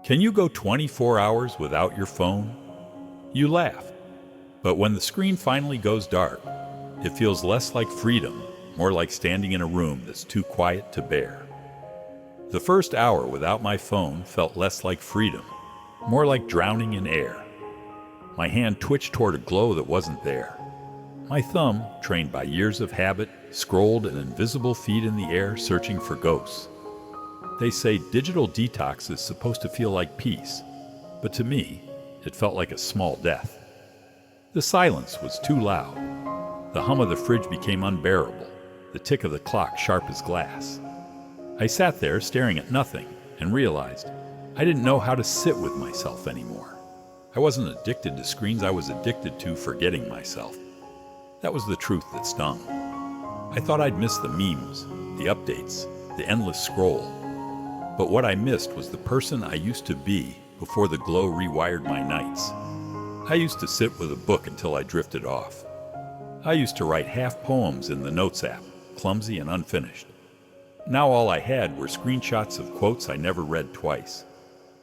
Can you go 24 hours without your phone? You laugh. But when the screen finally goes dark, it feels less like freedom, more like standing in a room that's too quiet to bear. The first hour without my phone felt less like freedom, more like drowning in air. My hand twitched toward a glow that wasn't there. My thumb, trained by years of habit, scrolled an invisible feed in the air searching for ghosts. They say digital detox is supposed to feel like peace, but to me, it felt like a small death. The silence was too loud. The hum of the fridge became unbearable, the tick of the clock sharp as glass. I sat there staring at nothing and realized I didn't know how to sit with myself anymore. I wasn't addicted to screens, I was addicted to forgetting myself. That was the truth that stung. I thought I'd miss the memes, the updates, the endless scroll. But what I missed was the person I used to be before the glow rewired my nights. I used to sit with a book until I drifted off. I used to write half poems in the Notes app, clumsy and unfinished. Now all I had were screenshots of quotes I never read twice.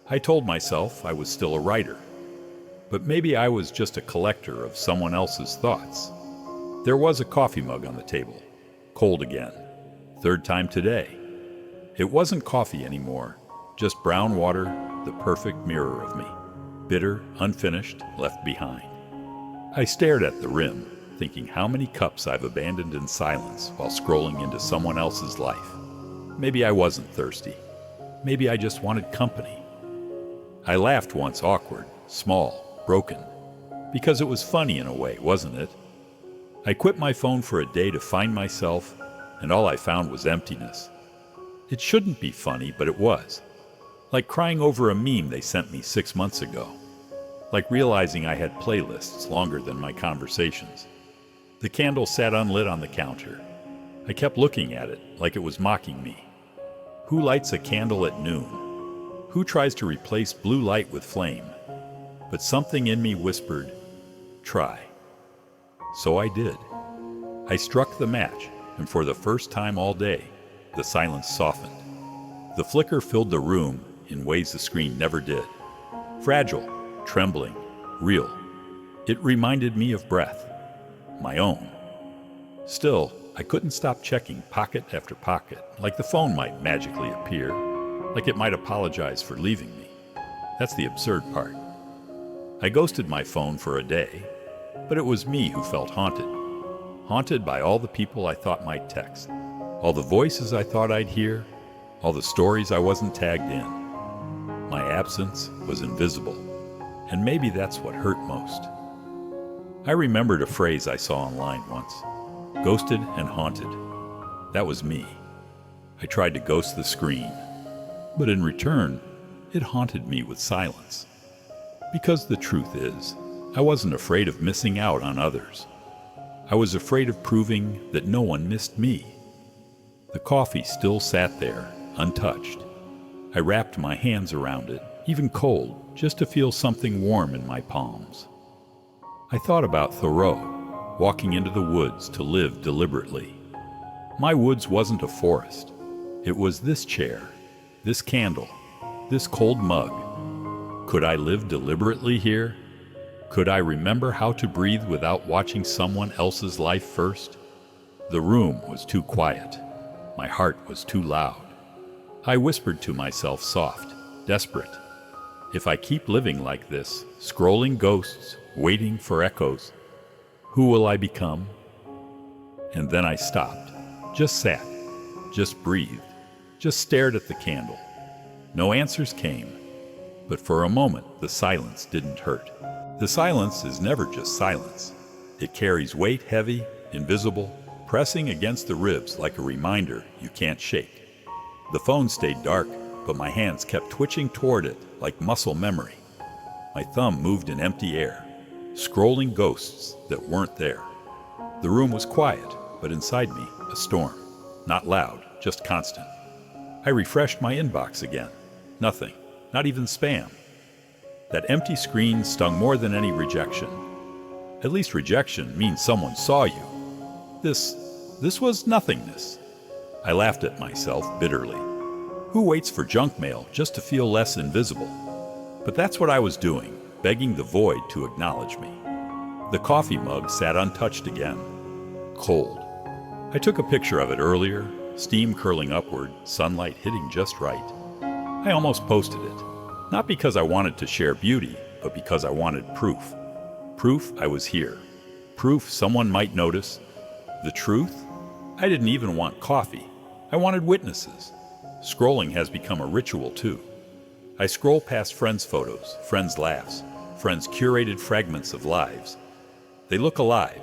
I told myself I was still a writer, but maybe I was just a collector of someone else's thoughts. There was a coffee mug on the table, cold again, third time today. It wasn't coffee anymore, just brown water, the perfect mirror of me, bitter, unfinished, left behind. I stared at the rim, thinking how many cups I've abandoned in silence while scrolling into someone else's life. Maybe I wasn't thirsty. Maybe I just wanted company. I laughed once, awkward, small, broken, because it was funny in a way, wasn't it? I quit my phone for a day to find myself, and all I found was emptiness. It shouldn't be funny, but it was. Like crying over a meme they sent me 6 months ago. Like realizing I had playlists longer than my conversations. The candle sat unlit on the counter. I kept looking at it like it was mocking me. Who lights a candle at noon? Who tries to replace blue light with flame? But something in me whispered, try. So I did. I struck the match, and for the first time all day, the silence softened. The flicker filled the room in ways the screen never did. Fragile, trembling, real. It reminded me of breath, my own. Still, I couldn't stop checking pocket after pocket, like the phone might magically appear, like it might apologize for leaving me. That's the absurd part. I ghosted my phone for a day, but it was me who felt haunted. Haunted by all the people I thought might text, all the voices I thought I'd hear, all the stories I wasn't tagged in. My absence was invisible, and maybe that's what hurt most. I remembered a phrase I saw online once, ghosted and haunted. That was me. I tried to ghost the screen, but in return, it haunted me with silence. Because the truth is, I wasn't afraid of missing out on others. I was afraid of proving that no one missed me. The coffee still sat there, untouched. I wrapped my hands around it, even cold, just to feel something warm in my palms. I thought about Thoreau, walking into the woods to live deliberately. My woods wasn't a forest. It was this chair, this candle, this cold mug. Could I live deliberately here? Could I remember how to breathe without watching someone else's life first? The room was too quiet. My heart was too loud. I whispered to myself soft, desperate. If I keep living like this, scrolling ghosts, waiting for echoes, who will I become? And then I stopped, just sat, just breathed, just stared at the candle. No answers came, but for a moment the silence didn't hurt. The silence is never just silence. It carries weight, heavy, invisible, pressing against the ribs like a reminder you can't shake. The phone stayed dark, but my hands kept twitching toward it like muscle memory. My thumb moved in empty air, scrolling ghosts that weren't there. The room was quiet, but inside me, a storm. Not loud, just constant. I refreshed my inbox again. Nothing, not even spam. That empty screen stung more than any rejection. At least rejection means someone saw you. This was nothingness. I laughed at myself bitterly. Who waits for junk mail just to feel less invisible? But that's what I was doing, begging the void to acknowledge me. The coffee mug sat untouched again, cold. I took a picture of it earlier, steam curling upward, sunlight hitting just right. I almost posted it, not because I wanted to share beauty, but because I wanted proof. Proof I was here. Proof someone might notice. The truth? I didn't even want coffee. I wanted witnesses. Scrolling has become a ritual too. I scroll past friends' photos, friends' laughs, friends' curated fragments of lives. They look alive.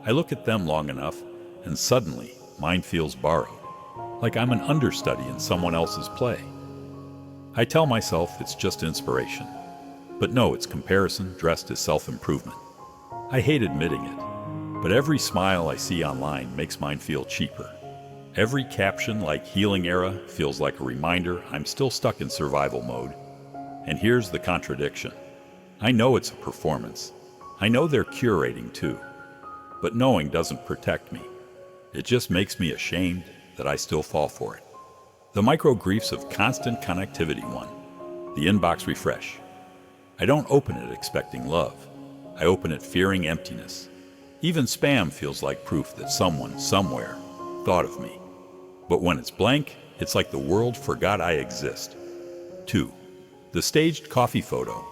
I look at them long enough, and suddenly mine feels borrowed, like I'm an understudy in someone else's play. I tell myself it's just inspiration. But no, it's comparison dressed as self-improvement. I hate admitting it, but every smile I see online makes mine feel cheaper. Every caption like Healing Era feels like a reminder I'm still stuck in survival mode. And here's the contradiction. I know it's a performance. I know they're curating too. But knowing doesn't protect me. It just makes me ashamed that I still fall for it. The micro-griefs of constant connectivity one. The inbox refresh. I don't open it expecting love. I open it fearing emptiness. Even spam feels like proof that someone, somewhere, thought of me. But when it's blank, it's like the world forgot I exist. 2. The staged coffee photo.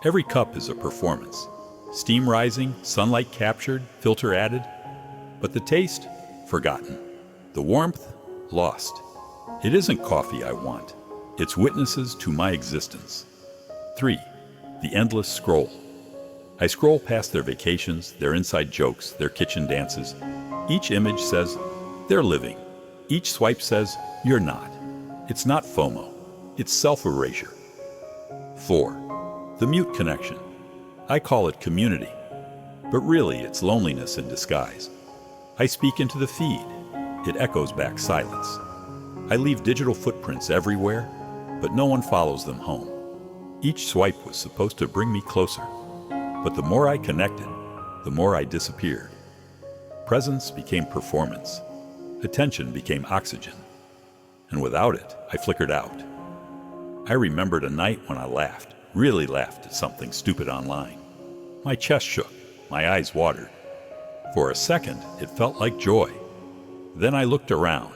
Every cup is a performance. Steam rising, sunlight captured, filter added. But the taste? Forgotten. The warmth? Lost. It isn't coffee I want. It's witnesses to my existence. 3. The endless scroll. I scroll past their vacations, their inside jokes, their kitchen dances. Each image says, they're living. Each swipe says, you're not. It's not FOMO. It's self-erasure. 4. The mute connection. I call it community. But really, it's loneliness in disguise. I speak into the feed. It echoes back silence. I leave digital footprints everywhere, but no one follows them home. Each swipe was supposed to bring me closer. But the more I connected, the more I disappeared. Presence became performance. Attention became oxygen. And without it, I flickered out. I remembered a night when I laughed, really laughed at something stupid online. My chest shook, my eyes watered. For a second, it felt like joy. Then I looked around.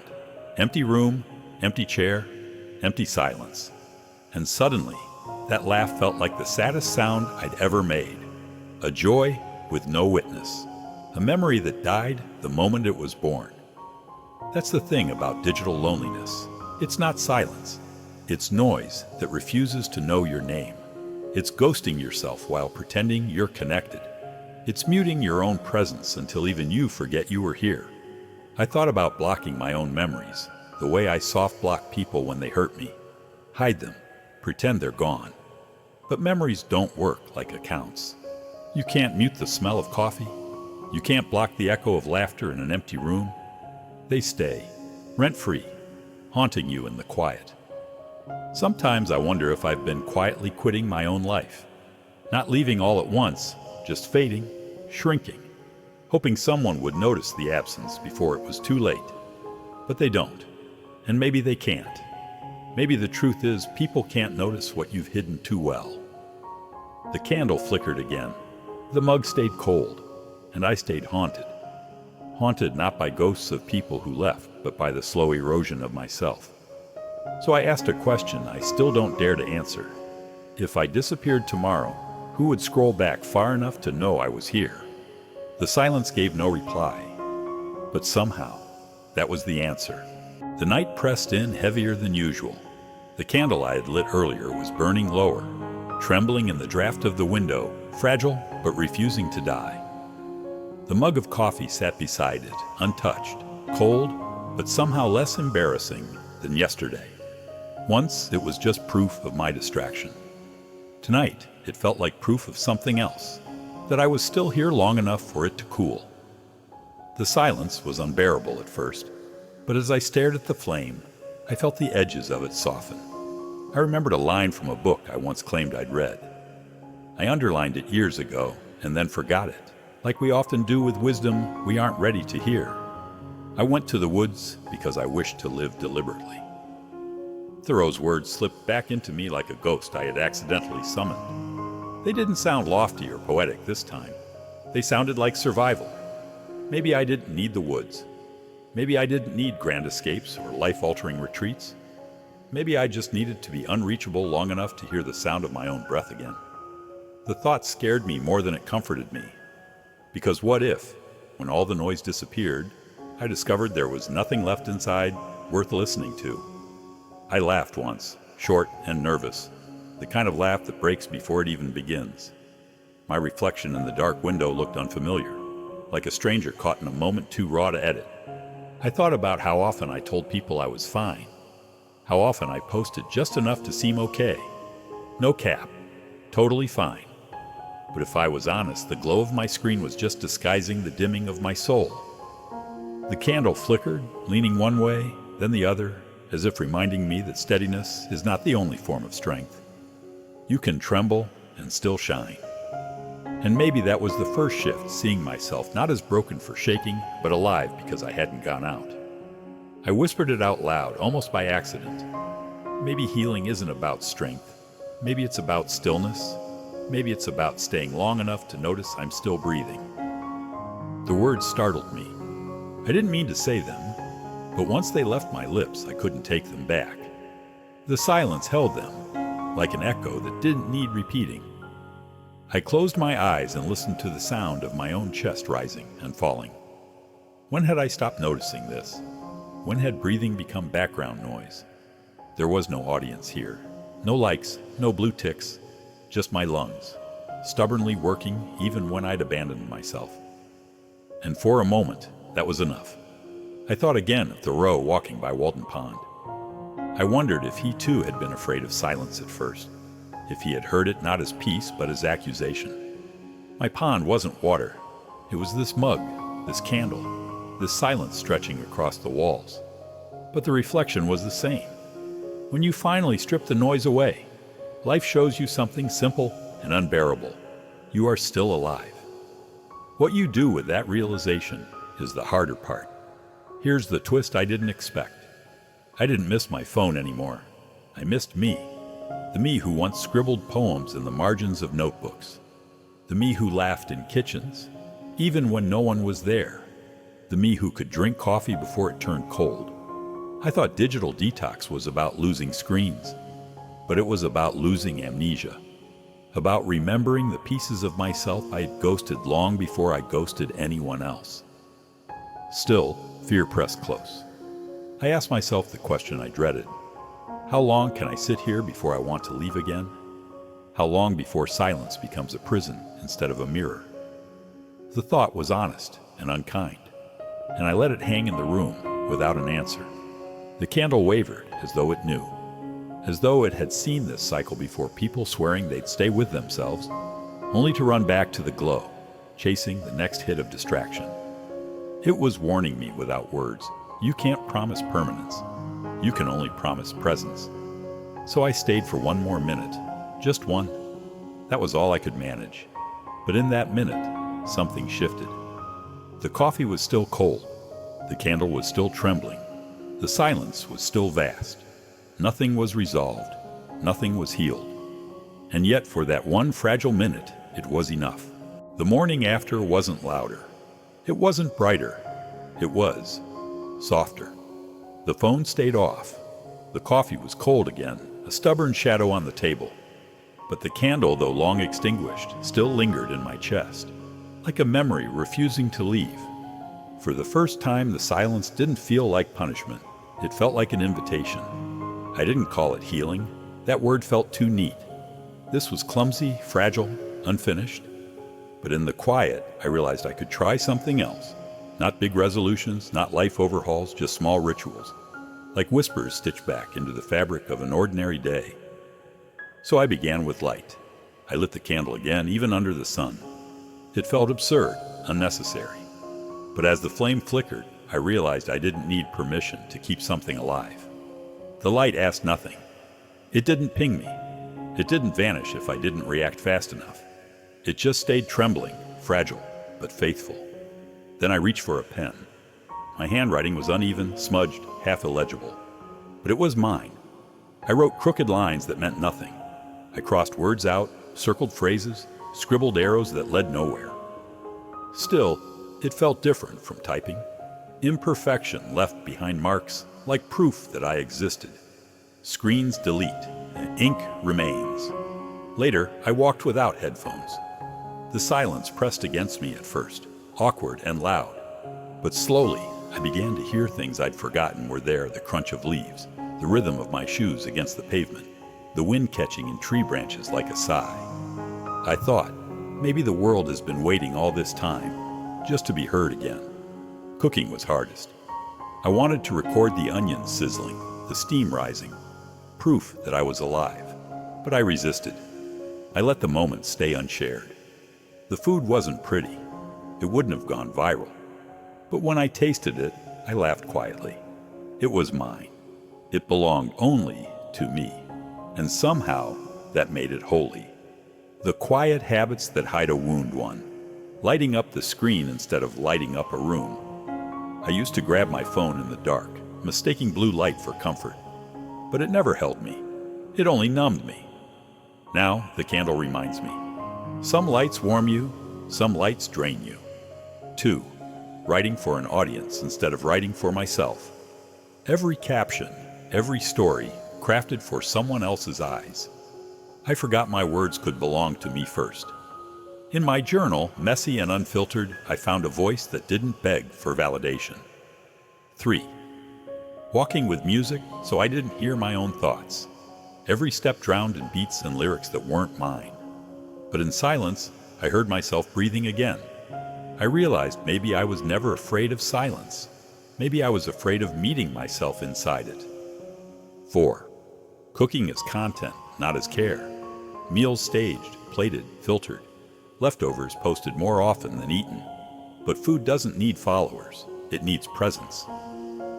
Empty room, empty chair, empty silence. And suddenly, that laugh felt like the saddest sound I'd ever made. A joy with no witness. A memory that died the moment it was born. That's the thing about digital loneliness. It's not silence. It's noise that refuses to know your name. It's ghosting yourself while pretending you're connected. It's muting your own presence until even you forget you were here. I thought about blocking my own memories, the way I soft block people when they hurt me. Hide them, pretend they're gone. But memories don't work like accounts. You can't mute the smell of coffee. You can't block the echo of laughter in an empty room. They stay, rent-free, haunting you in the quiet. Sometimes I wonder if I've been quietly quitting my own life. Not leaving all at once, just fading, shrinking, hoping someone would notice the absence before it was too late. But they don't, and maybe they can't. Maybe the truth is people can't notice what you've hidden too well. The candle flickered again. The mug stayed cold, and I stayed haunted. Haunted not by ghosts of people who left, but by the slow erosion of myself. So I asked a question I still don't dare to answer. If I disappeared tomorrow, who would scroll back far enough to know I was here? The silence gave no reply. But somehow, that was the answer. The night pressed in heavier than usual. The candle I had lit earlier was burning lower, trembling in the draft of the window, fragile but refusing to die. The mug of coffee sat beside it, untouched, cold, but somehow less embarrassing than yesterday. Once, it was just proof of my distraction. Tonight, it felt like proof of something else, that I was still here long enough for it to cool. The silence was unbearable at first, but as I stared at the flame, I felt the edges of it soften. I remembered a line from a book I once claimed I'd read. I underlined it years ago and then forgot it. Like we often do with wisdom we aren't ready to hear. I went to the woods because I wished to live deliberately. Thoreau's words slipped back into me like a ghost I had accidentally summoned. They didn't sound lofty or poetic this time. They sounded like survival. Maybe I didn't need the woods. Maybe I didn't need grand escapes or life-altering retreats. Maybe I just needed to be unreachable long enough to hear the sound of my own breath again. The thought scared me more than it comforted me. Because what if, when all the noise disappeared, I discovered there was nothing left inside worth listening to? I laughed once, short and nervous, the kind of laugh that breaks before it even begins. My reflection in the dark window looked unfamiliar, like a stranger caught in a moment too raw to edit. I thought about how often I told people I was fine, how often I posted just enough to seem okay. No cap, totally fine. But if I was honest, the glow of my screen was just disguising the dimming of my soul. The candle flickered, leaning one way, then the other, as if reminding me that steadiness is not the only form of strength. You can tremble and still shine. And maybe that was the first shift, seeing myself not as broken for shaking, but alive because I hadn't gone out. I whispered it out loud, almost by accident. Maybe healing isn't about strength. Maybe it's about stillness. Maybe it's about staying long enough to notice I'm still breathing. The words startled me. I didn't mean to say them, but once they left my lips, I couldn't take them back. The silence held them, like an echo that didn't need repeating. I closed my eyes and listened to the sound of my own chest rising and falling. When had I stopped noticing this? When had breathing become background noise? There was no audience here. No likes, no blue ticks, just my lungs, stubbornly working even when I'd abandoned myself. And for a moment, that was enough. I thought again of Thoreau walking by Walden Pond. I wondered if he too had been afraid of silence at first, if he had heard it not as peace but as accusation. My pond wasn't water. It was this mug, this candle, this silence stretching across the walls. But the reflection was the same. When you finally strip the noise away, life shows you something simple and unbearable. You are still alive. What you do with that realization is the harder part. Here's the twist I didn't expect. I didn't miss my phone anymore. I missed me. The me who once scribbled poems in the margins of notebooks. The me who laughed in kitchens, even when no one was there. The me who could drink coffee before it turned cold. I thought digital detox was about losing screens, but it was about losing amnesia. About remembering the pieces of myself I had ghosted long before I ghosted anyone else. Still, fear pressed close. I asked myself the question I dreaded. How long can I sit here before I want to leave again? How long before silence becomes a prison instead of a mirror? The thought was honest and unkind, and I let it hang in the room without an answer. The candle wavered as though it knew, as though it had seen this cycle before, people swearing they'd stay with themselves, only to run back to the glow, chasing the next hit of distraction. It was warning me without words. You can't promise permanence. You can only promise presence. So I stayed for one more minute. Just one. That was all I could manage. But in that minute, something shifted. The coffee was still cold. The candle was still trembling. The silence was still vast. Nothing was resolved. Nothing was healed. And yet for that one fragile minute, it was enough. The morning after wasn't louder. It wasn't brighter. It was softer. The phone stayed off. The coffee was cold again, a stubborn shadow on the table. But the candle, though long extinguished, still lingered in my chest, like a memory refusing to leave. For the first time, the silence didn't feel like punishment. It felt like an invitation. I didn't call it healing. That word felt too neat. This was clumsy, fragile, unfinished. But in the quiet, I realized I could try something else. Not big resolutions, not life overhauls, just small rituals, like whispers stitched back into the fabric of an ordinary day. So I began with light. I lit the candle again, even under the sun. It felt absurd, unnecessary. But as the flame flickered, I realized I didn't need permission to keep something alive. The light asked nothing. It didn't ping me. It didn't vanish if I didn't react fast enough. It just stayed trembling, fragile, but faithful. Then I reached for a pen. My handwriting was uneven, smudged, half illegible. But it was mine. I wrote crooked lines that meant nothing. I crossed words out, circled phrases, scribbled arrows that led nowhere. Still, it felt different from typing. Imperfection left behind marks like proof that I existed. Screens delete, and ink remains. Later, I walked without headphones. The silence pressed against me at first, awkward and loud. But slowly, I began to hear things I'd forgotten were there: the crunch of leaves, the rhythm of my shoes against the pavement, the wind catching in tree branches like a sigh. I thought, maybe the world has been waiting all this time, just to be heard again. Cooking was hardest. I wanted to record the onions sizzling, the steam rising, proof that I was alive. But I resisted. I let the moment stay unshared. The food wasn't pretty. It wouldn't have gone viral. But when I tasted it, I laughed quietly. It was mine. It belonged only to me. And somehow, that made it holy. The quiet habits that hide a wound one. Lighting up the screen instead of lighting up a room. I used to grab my phone in the dark, mistaking blue light for comfort. But it never held me. It only numbed me. Now, the candle reminds me. Some lights warm you, some lights drain you. 2. Writing for an audience instead of writing for myself. Every caption, every story, crafted for someone else's eyes. I forgot my words could belong to me first. In my journal, messy and unfiltered, I found a voice that didn't beg for validation. 3. Walking with music so I didn't hear my own thoughts. Every step drowned in beats and lyrics that weren't mine. But in silence, I heard myself breathing again. I realized maybe I was never afraid of silence. Maybe I was afraid of meeting myself inside it. 4. Cooking as content, not as care. Meals staged, plated, filtered. Leftovers posted more often than eaten. But food doesn't need followers. It needs presence.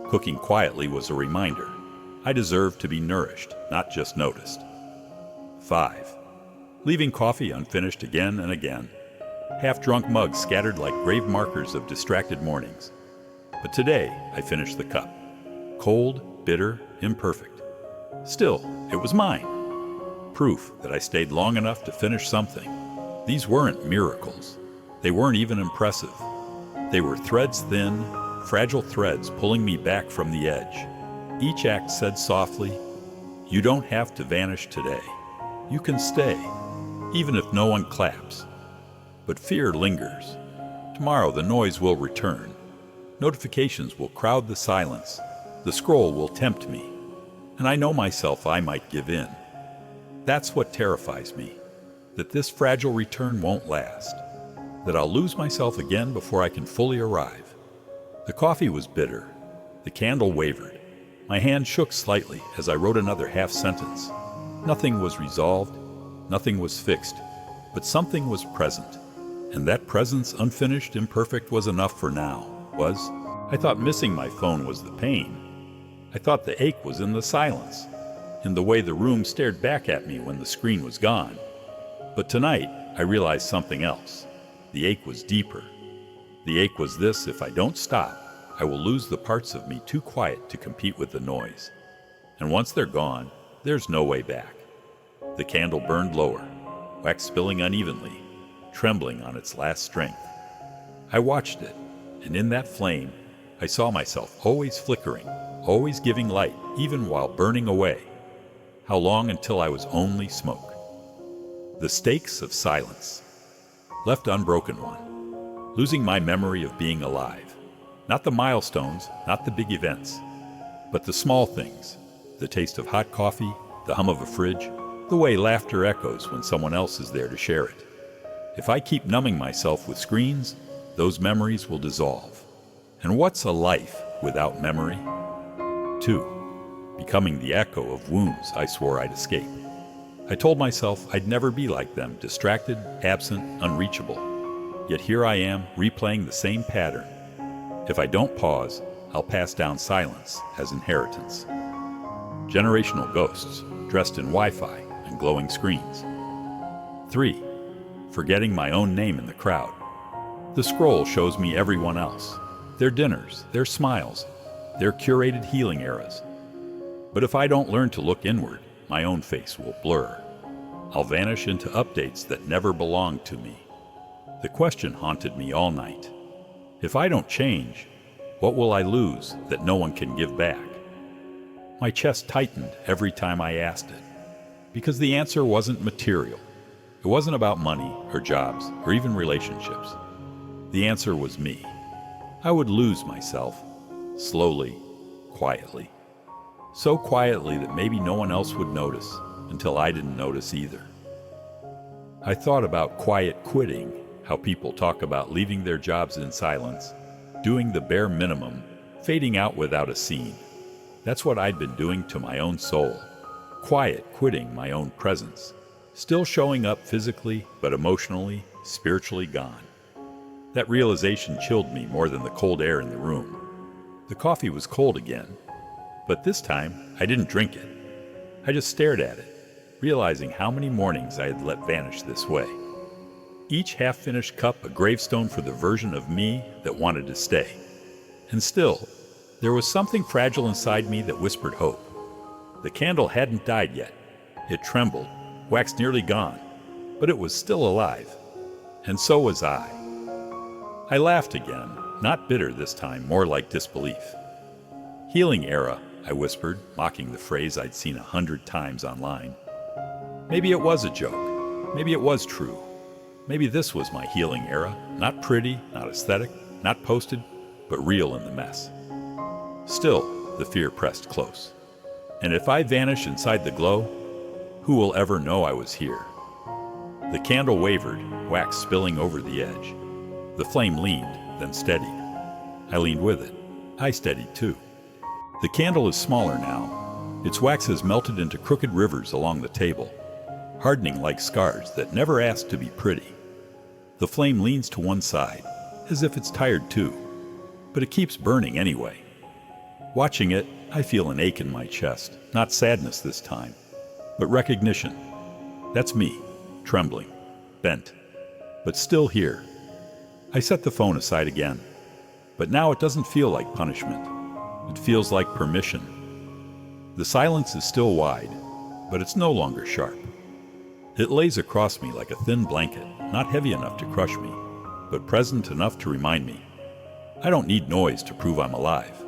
Cooking quietly was a reminder. I deserved to be nourished, not just noticed. 5. Leaving coffee unfinished again and again. Half-drunk mugs scattered like grave markers of distracted mornings. But today, I finished the cup. Cold, bitter, imperfect. Still, it was mine. Proof that I stayed long enough to finish something. These weren't miracles. They weren't even impressive. They were threads thin, fragile threads pulling me back from the edge. Each act said softly, "You don't have to vanish today. You can stay, even if no one claps." But fear lingers. Tomorrow the noise will return. Notifications will crowd the silence. The scroll will tempt me. And I know myself I might give in. That's what terrifies me. That this fragile return won't last. That I'll lose myself again before I can fully arrive. The coffee was bitter. The candle wavered. My hand shook slightly as I wrote another half sentence. Nothing was resolved. Nothing was fixed. But something was present. And that presence, unfinished, imperfect, was enough for now. I thought missing my phone was the pain. I thought the ache was in the silence, in the way the room stared back at me when the screen was gone. But tonight, I realized something else. The ache was deeper. The ache was this: if I don't stop, I will lose the parts of me too quiet to compete with the noise. And once they're gone, there's no way back. The candle burned lower, wax spilling unevenly, trembling on its last strength. I watched it, and in that flame, I saw myself always flickering, always giving light, even while burning away. How long until I was only smoke? The stakes of silence. Left unbroken one. Losing my memory of being alive. Not the milestones, not the big events, but the small things. The taste of hot coffee, the hum of a fridge, the way laughter echoes when someone else is there to share it. If I keep numbing myself with screens, those memories will dissolve. And what's a life without memory? 2. Becoming the echo of wounds I swore I'd escape. I told myself I'd never be like them, distracted, absent, unreachable. Yet here I am, replaying the same pattern. If I don't pause, I'll pass down silence as inheritance. Generational ghosts, dressed in Wi-Fi and glowing screens. 3. Forgetting my own name in the crowd. The scroll shows me everyone else, their dinners, their smiles, their curated healing eras. But if I don't learn to look inward, my own face will blur. I'll vanish into updates that never belonged to me. The question haunted me all night. If I don't change, what will I lose that no one can give back? My chest tightened every time I asked it, because the answer wasn't material. It wasn't about money or jobs or even relationships. The answer was me. I would lose myself, slowly, quietly. So quietly that maybe no one else would notice until I didn't notice either. I thought about quiet quitting, how people talk about leaving their jobs in silence, doing the bare minimum, fading out without a scene. That's what I'd been doing to my own soul. Quiet quitting my own presence. Still showing up physically, but emotionally, spiritually gone. That realization chilled me more than the cold air in the room. The coffee was cold again, but this time I didn't drink it. I just stared at it, realizing how many mornings I had let vanish this way. Each half-finished cup a gravestone for the version of me that wanted to stay. And still, there was something fragile inside me that whispered hope. The candle hadn't died yet. It trembled, wax nearly gone, but it was still alive. And so was I. I laughed again, not bitter this time, more like disbelief. Healing era, I whispered, mocking the phrase I'd seen 100 times online. Maybe it was a joke. Maybe it was true. Maybe this was my healing era, not pretty, not aesthetic, not posted, but real in the mess. Still, the fear pressed close. And if I vanish inside the glow, who will ever know I was here? The candle wavered, wax spilling over the edge. The flame leaned, then steadied. I leaned with it. I steadied too. The candle is smaller now. Its wax has melted into crooked rivers along the table, hardening like scars that never asked to be pretty. The flame leans to one side, as if it's tired too, but it keeps burning anyway. Watching it, I feel an ache in my chest, not sadness this time, but recognition. That's me, trembling, bent, but still here. I set the phone aside again, but now it doesn't feel like punishment. It feels like permission. The silence is still wide, but it's no longer sharp. It lays across me like a thin blanket, not heavy enough to crush me, but present enough to remind me. I don't need noise to prove I'm alive.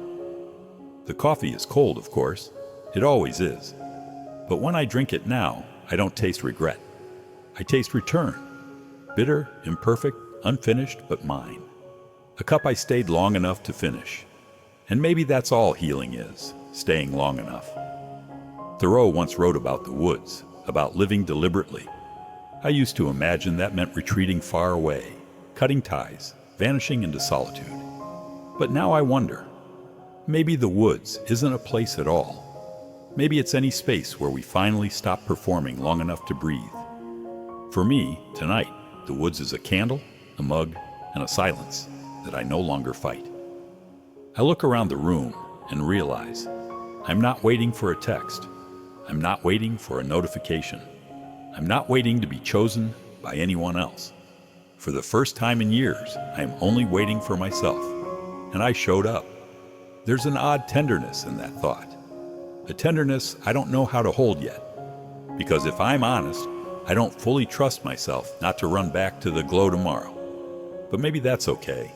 The coffee is cold, of course. It always is. But when I drink it now, I don't taste regret. I taste return. Bitter, imperfect, unfinished, but mine. A cup I stayed long enough to finish. And maybe that's all healing is, staying long enough. Thoreau once wrote about the woods, about living deliberately. I used to imagine that meant retreating far away, cutting ties, vanishing into solitude. But now I wonder, maybe the woods isn't a place at all. Maybe it's any space where we finally stop performing long enough to breathe. For me, tonight, the woods is a candle, a mug, and a silence that I no longer fight. I look around the room and realize I'm not waiting for a text. I'm not waiting for a notification. I'm not waiting to be chosen by anyone else. For the first time in years, I am only waiting for myself. And I showed up. There's an odd tenderness in that thought. A tenderness I don't know how to hold yet. Because if I'm honest, I don't fully trust myself not to run back to the glow tomorrow. But maybe that's okay.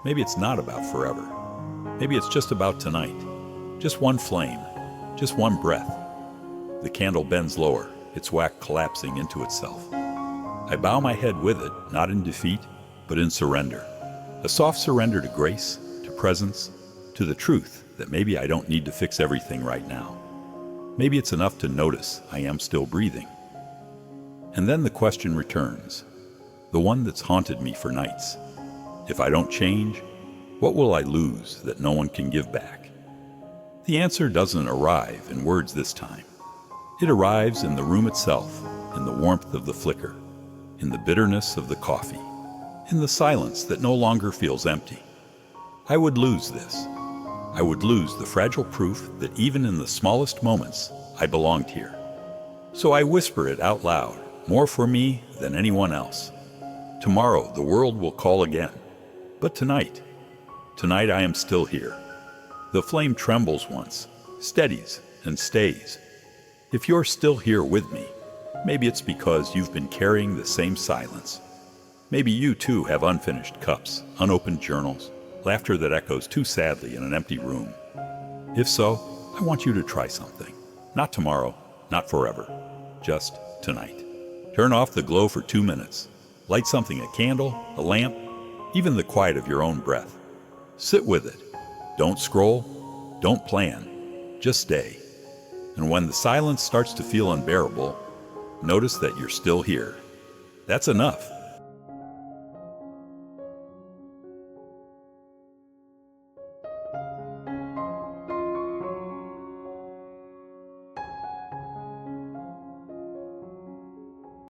Maybe it's not about forever. Maybe it's just about tonight. Just one flame. Just one breath. The candle bends lower, its wax collapsing into itself. I bow my head with it, not in defeat, but in surrender. A soft surrender to grace, to presence, to the truth that maybe I don't need to fix everything right now. Maybe it's enough to notice I am still breathing. And then the question returns, the one that's haunted me for nights. If I don't change, what will I lose that no one can give back? The answer doesn't arrive in words this time. It arrives in the room itself, in the warmth of the flicker, in the bitterness of the coffee, in the silence that no longer feels empty. I would lose this. I would lose the fragile proof that even in the smallest moments, I belonged here. So I whisper it out loud, more for me than anyone else. Tomorrow the world will call again. But tonight I am still here. The flame trembles once, steadies, and stays. If you're still here with me, maybe it's because you've been carrying the same silence. Maybe you too have unfinished cups, unopened journals, laughter that echoes too sadly in an empty room. If so, I want you to try something. Not tomorrow, not forever, just tonight. Turn off the glow for 2 minutes. Light something, a candle, a lamp, even the quiet of your own breath. Sit with it. Don't scroll, don't plan, just stay. And when the silence starts to feel unbearable, notice that you're still here. That's enough.